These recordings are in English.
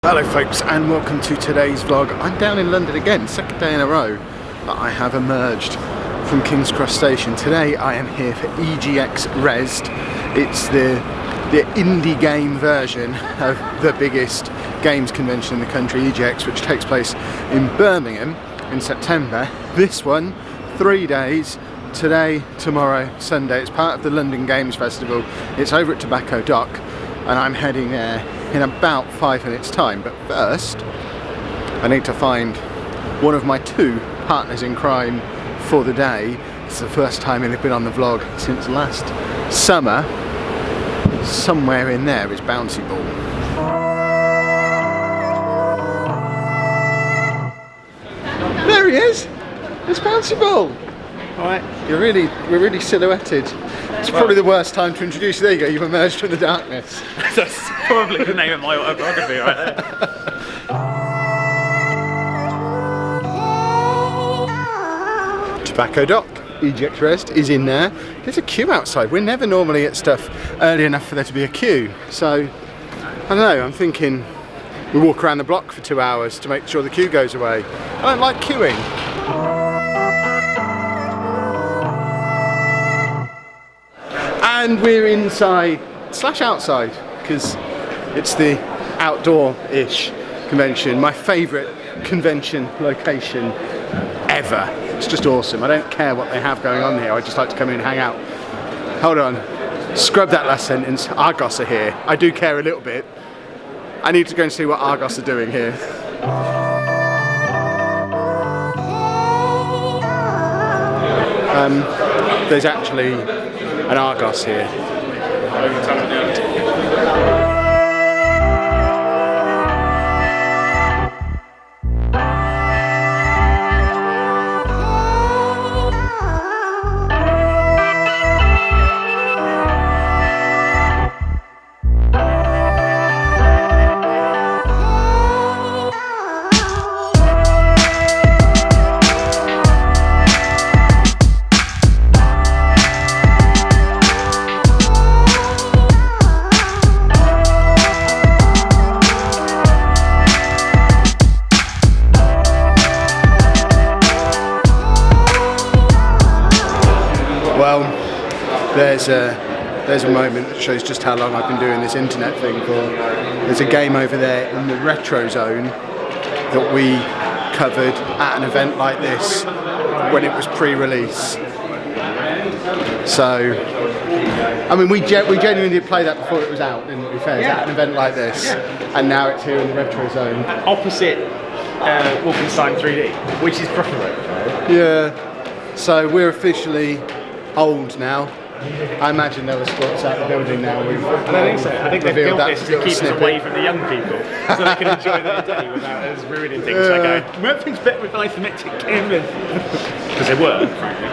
Hello folks, and welcome to today's vlog. I'm down in London again, second day in a row that I have emerged from King's Cross Station. Today I am here for EGX Rezzed. It's the indie game version of the biggest games convention in the country, EGX, which takes place in Birmingham in September. This one, 3 days, today, tomorrow, Sunday. It's part of the London Games Festival. It's over at Tobacco Dock, and I'm heading there in about 5 minutes time. But first I need to find one of my two partners in crime for the day. It's the first time they've been on the vlog since last summer. Somewhere in there is Bouncy Ball. There he is! It's Bouncy Ball! Alright, we're really silhouetted. It's probably the worst time to introduce you. There you go, you've emerged from the darkness. That's probably the name of my autobiography right there. Tobacco Dock, EGX Rezzed is in there. There's a queue outside. We're never normally at stuff early enough for there to be a queue. So, I don't know, I'm thinking we walk around the block for 2 hours to make sure the queue goes away. I don't like queuing. And we're inside / outside because it's the outdoor-ish convention. My favourite convention location ever. It's just awesome. I don't care what they have going on here. I just like to come in and hang out. Hold on. Scrub that last sentence. Argos are here. I do care a little bit. I need to go and see what Argos are doing here. There's actually an Argos here. Well, there's a moment that shows just how long I've been doing this internet thing for. There's a game over there in the retro zone that we covered at an event like this when it was pre-release. So, I mean, we genuinely did play that before it was out, didn't we? Fair, at an event like this, and now it's here in the retro zone. Opposite Wolfenstein 3D, which is proper retro. Yeah. So we're officially old now. I imagine there were squats out the building now. I don't think so. I think they've built this to keep us away from the young people, so they can enjoy their day without us ruining things by going, everything's better with isometric cameras. Because they were, frankly.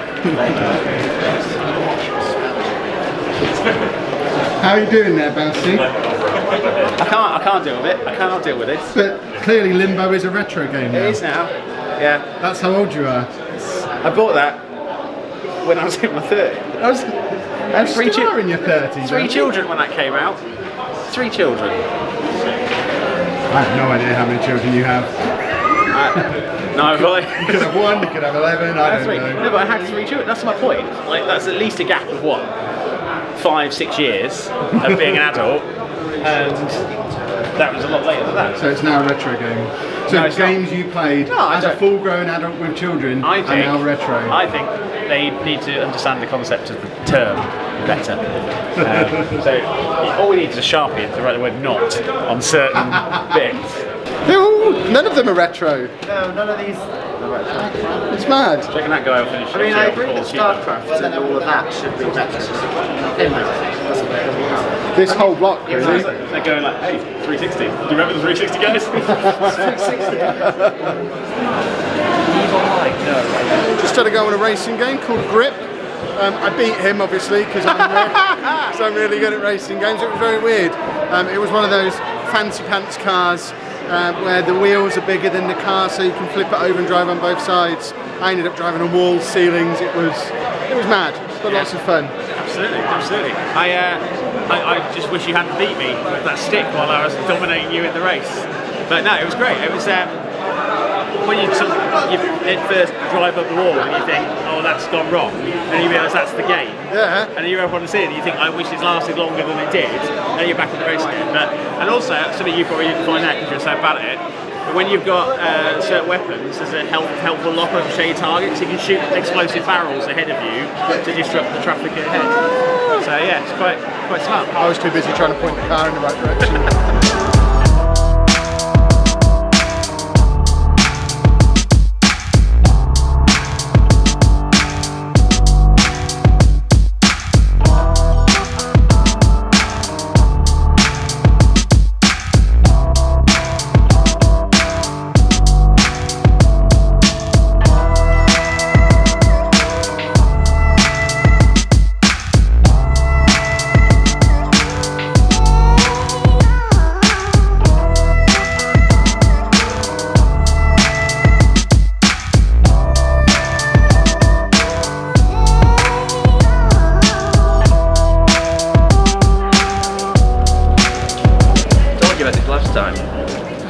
How are you doing there, Bouncy? I can't deal with it. I cannot deal with this. But clearly Limbo is a retro game now. It is now. Yeah. That's how old you are. I bought that when I was in my 30s. I was 3 children in your 30s. 3 children when that came out. 3 children. I have no idea how many children you have. No, but you could have 1, you could have 11, I don't know. No, but I had 3 children. That's my point. Like, that's at least a gap of what? 5-6 years of being an adult, and that was a lot later than that. So it's now a retro game. So no, games you played as a full-grown adult with children are now retro. I think they need to understand the concept of the term better. So all we need is a Sharpie to write the word "not" on certain bits. None of them are retro. No, none of these are retro. It's mad. Checking that guy will finish. I mean, I agree that StarCraft and all of that should be retro. This whole block, really. They're going like, hey, 360. Do you remember the 360 guys? 360. Just had to go on a racing game called Grip. I beat him, obviously, because I'm really good at racing games. It was very weird. It was one of those fancy pants cars where the wheels are bigger than the car, so you can flip it over and drive on both sides. I ended up driving on walls, ceilings. It was mad, but lots of fun. Absolutely, absolutely. I just wish you hadn't beat me with that stick while I was dominating you in the race. But no, it was great. It was when you sort of first drive up the wall and you think, oh, that's gone wrong, and you realise that's the game. Yeah. And then you go on to see it and you think, I wish this lasted longer than it did. And you're back in the race again. And also, something you probably didn't find out because you're so bad at it. But when you've got certain weapons, there's a helpful locker to show you targets. You can shoot explosive barrels ahead of you to disrupt the traffic ahead. So yeah, it's quite smart. I was too busy trying to point the car in the right direction.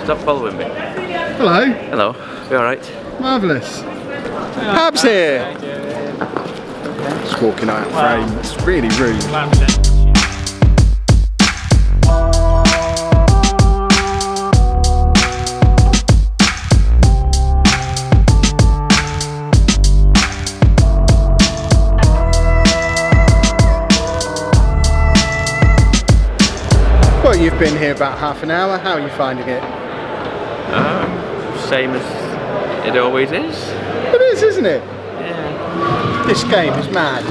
Stop following me. Hello. Hello. You alright? Marvellous. Pab's here. Just walking out of frame. It's really rude. Well, you've been here about half an hour. How are you finding it? Same as it always is. It is, isn't it? Yeah. This game is mad.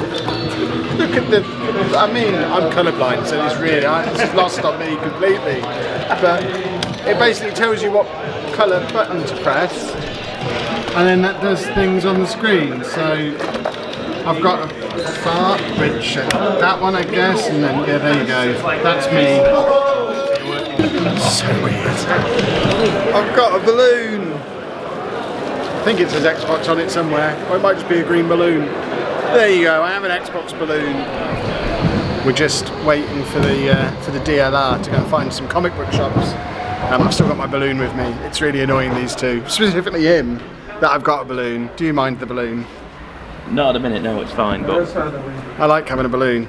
Look at the. I mean, I'm colourblind, so it's really it's lost on me completely. But it basically tells you what colour button to press, and then that does things on the screen. So I've got a start, which that one, I guess, and then yeah, there you go. That's me. So weird. I've got a balloon. I think it says Xbox on it somewhere, or it might just be a green balloon. There you go. I have an Xbox balloon. We're just waiting for the DLR to go and find some comic book shops. I've still got my balloon with me. It's really annoying, these two, specifically him, that I've got a balloon. Do you mind the balloon? Not at the minute, no, it's fine. But I like having a balloon.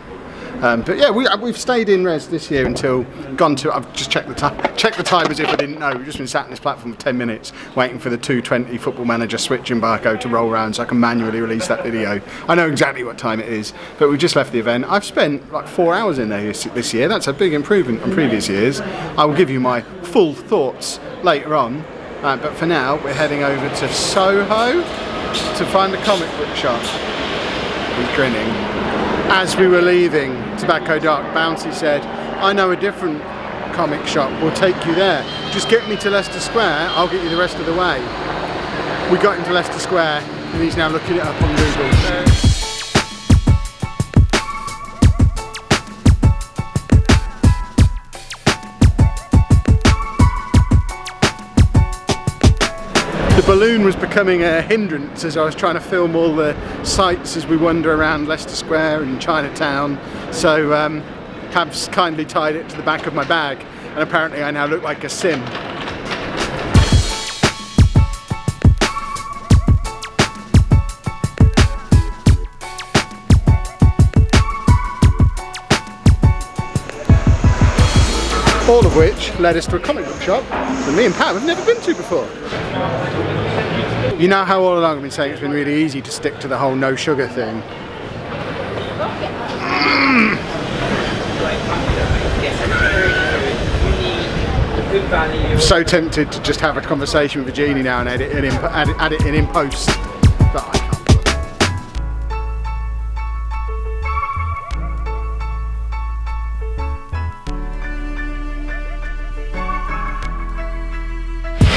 But yeah, we've stayed in Rezzed this year until gone to. I've just checked the time as if I didn't know. We've just been sat on this platform for 10 minutes waiting for the 2:20 Football Manager switch embargo to roll around so I can manually release that video. I know exactly what time it is, but we just left the event. I've spent like 4 hours in there this year. That's a big improvement on previous years. I will give you my full thoughts later on. But for now, we're heading over to Soho to find the comic book shop. He's grinning. As we were leaving Tobacco Dark, Bouncy said, I know a different comic shop, we'll take you there. Just get me to Leicester Square, I'll get you the rest of the way. We got into Leicester Square and he's now looking it up on Google. The balloon was becoming a hindrance as I was trying to film all the sights as we wander around Leicester Square and Chinatown. So Pab's kindly tied it to the back of my bag, and apparently I now look like a sim. All of which led us to a comic book shop that me and Pab have never been to before. You know how all along I've been saying it's been really easy to stick to the whole no sugar thing. I'm so tempted to just have a conversation with Virginie now and add it in post, but I can't.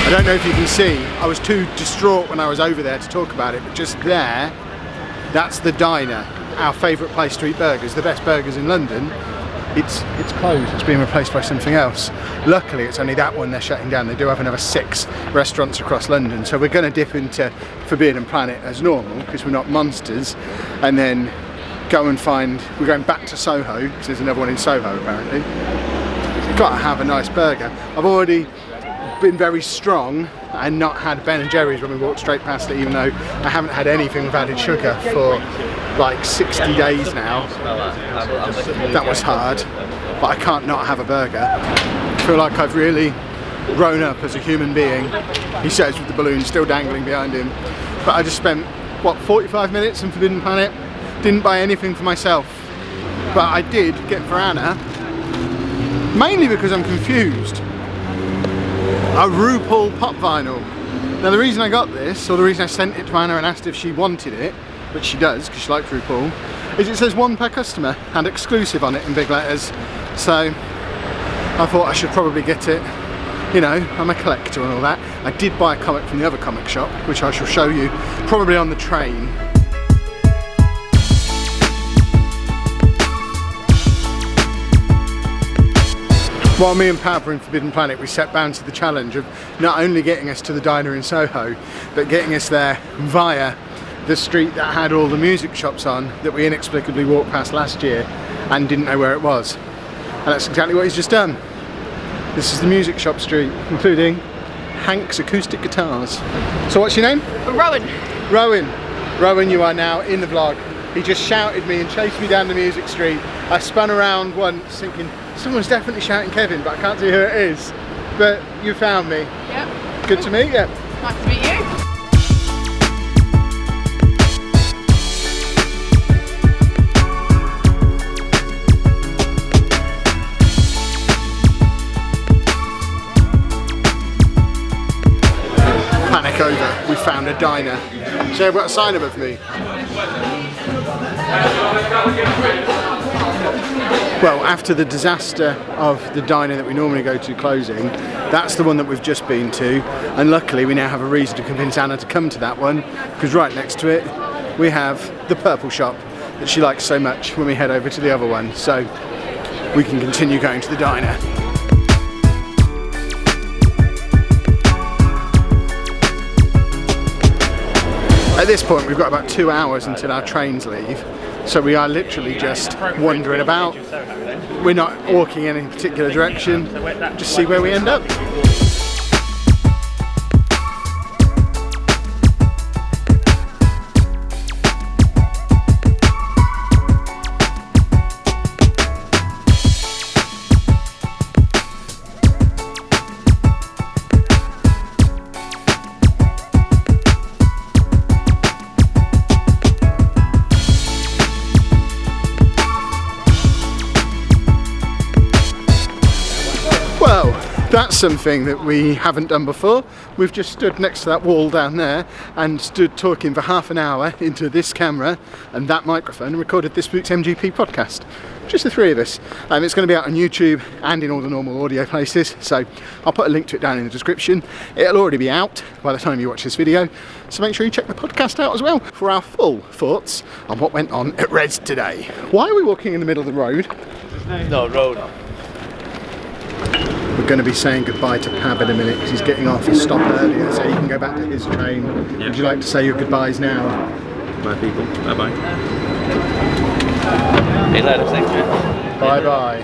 I don't know if you can see, I was too distraught when I was over there to talk about it, but just there, that's the diner, our favourite place to eat burgers, the best burgers in London. It's closed, it's being replaced by something else. Luckily it's only that one they're shutting down. They do have another 6 restaurants across London, so we're going to dip into Forbidden Planet as normal, because we're not monsters, and then go and we're going back to Soho, because there's another one in Soho apparently. You've got to have a nice burger. I've already been very strong and not had Ben and Jerry's when we walked straight past it, even though I haven't had anything with added sugar for like 60 days now. That was hard, but I can't not have a burger. I feel like I've really grown up as a human being, he says with the balloon still dangling behind him. But I just spent, what, 45 minutes in Forbidden Planet, didn't buy anything for myself. But I did get for Anna, mainly because I'm confused, a RuPaul pop vinyl. Now the reason I got this, or the reason I sent it to Anna and asked if she wanted it, which she does because she likes RuPaul, is it says 1 per customer and exclusive on it in big letters. So I thought I should probably get it. You know, I'm a collector and all that. I did buy a comic from the other comic shop, which I shall show you probably on the train. While me and Pab were in Forbidden Planet, we set Bouncy the challenge of not only getting us to the diner in Soho, but getting us there via the street that had all the music shops on that we inexplicably walked past last year and didn't know where it was. And that's exactly what he's just done. This is the music shop street, including Hank's Acoustic Guitars. So what's your name? Rowan. Rowan. Rowan, you are now in the vlog. He just shouted me and chased me down the music street. I spun around once thinking, someone's definitely shouting Kevin, but I can't see who it is. But you found me. Yep. Good to meet you. Nice to meet you. Panic over, we found a diner. So I've got a sign above me. Well, after the disaster of the diner that we normally go to closing, that's the one that we've just been to, and luckily we now have a reason to convince Anna to come to that one, because right next to it we have the purple shop that she likes so much when we head over to the other one, so we can continue going to the diner. At this point we've got about 2 hours until our trains leave, so we are literally just wandering about. We're not walking in any particular direction, just see where we end up. Well, that's something that we haven't done before. We've just stood next to that wall down there and stood talking for half an hour into this camera and that microphone and recorded this week's MGP podcast. Just the three of us. It's going to be out on YouTube and in all the normal audio places, so I'll put a link to it down in the description. It'll already be out by the time you watch this video, so make sure you check the podcast out as well for our full thoughts on what went on at Rezzed today. Why are we walking in the middle of the road? No, road. We're going to be saying goodbye to Pab in a minute because he's getting off his stop earlier so he can go back to his train. Yep. Would you like to say your goodbyes now? Bye people, bye bye. Hey later, thanks man. Bye bye.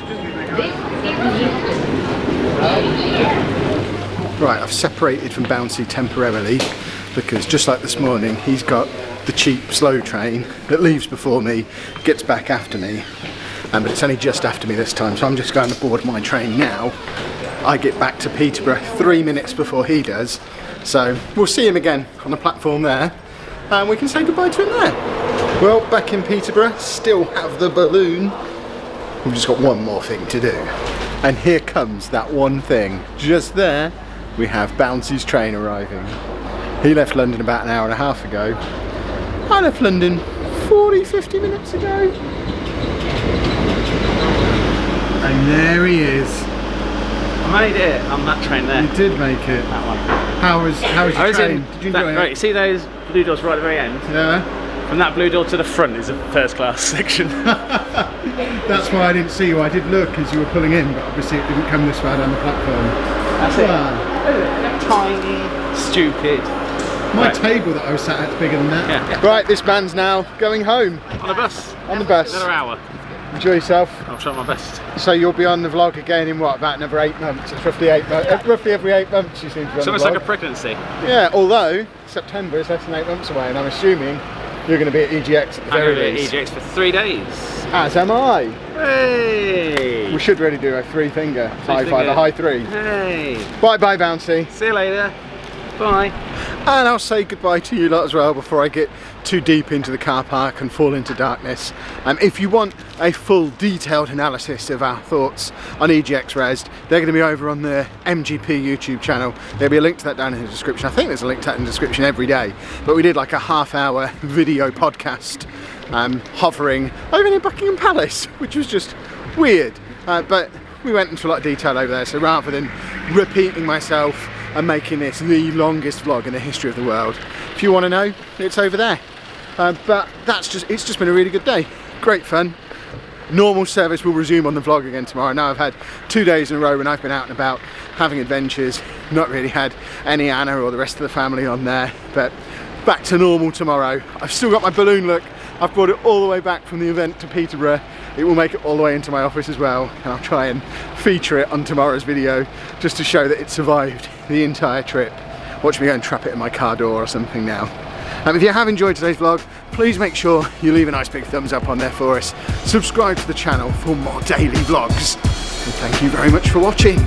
Right, I've separated from Bouncy temporarily because just like this morning he's got the cheap slow train that leaves before me, gets back after me. But it's only just after me this time, so I'm just going to board my train now. I get back to Peterborough 3 minutes before he does, so we'll see him again on the platform there, and we can say goodbye to him there. Well, back in Peterborough, still have the balloon. We've just got one more thing to do. And here comes that one thing. Just there, we have Bouncy's train arriving. He left London about an hour and a half ago. I left London 40-50 minutes ago. And there he is. I made it on that train there. You did make it. That one. How was your train? Did you enjoy it? Right, you see those blue doors right at the very end? Yeah. From that blue door to the front is a first class section. That's why I didn't see you. I did look as you were pulling in, but obviously it didn't come this far down the platform. That's it. Tiny, stupid. My table that I was sat at's bigger than that. Yeah. Right, this man's now going home. On a bus. On the bus. Another hour. Enjoy yourself. I'll try my best. So you'll be on the vlog again in what, about another 8 months? It's roughly 8 months. Roughly every 8 months you seem to be on It's the almost vlog. like a pregnancy. Yeah, although September is less than 8 months away, and I'm assuming you're going to be at EGX at the I'm very going to least. be at EGX for 3 days. As am I. Hey! We should really do a 3-finger high five, finger. a high 3. Hey! Bye bye, Bouncy. See you later. Bye. And I'll say goodbye to you lot as well before I get too deep into the car park and fall into darkness. If you want a full detailed analysis of our thoughts on EGX Rezzed, they're going to be over on the MGP YouTube channel. There'll be a link to that down in the description. I think there's a link to that in the description every day. But we did like a half-hour video podcast hovering over in Buckingham Palace, which was just weird. But we went into a lot of detail over there, so rather than repeating myself and making this the longest vlog in the history of the world, if you want to know, it's over there. But it's just been a really good day. Great fun. Normal service will resume on the vlog again tomorrow. Now I've had 2 days in a row when I've been out and about having adventures, not really had any Anna or the rest of the family on there, but back to normal tomorrow. I've still got my balloon look. I've brought it all the way back from the event to Peterborough. It will make it all the way into my office as well, and I'll try and feature it on tomorrow's video just to show that it survived the entire trip. Watch me go and trap it in my car door or something now. If you have enjoyed today's vlog, please make sure you leave a nice big thumbs up on there for us. Subscribe to the channel for more daily vlogs. And thank you very much for watching.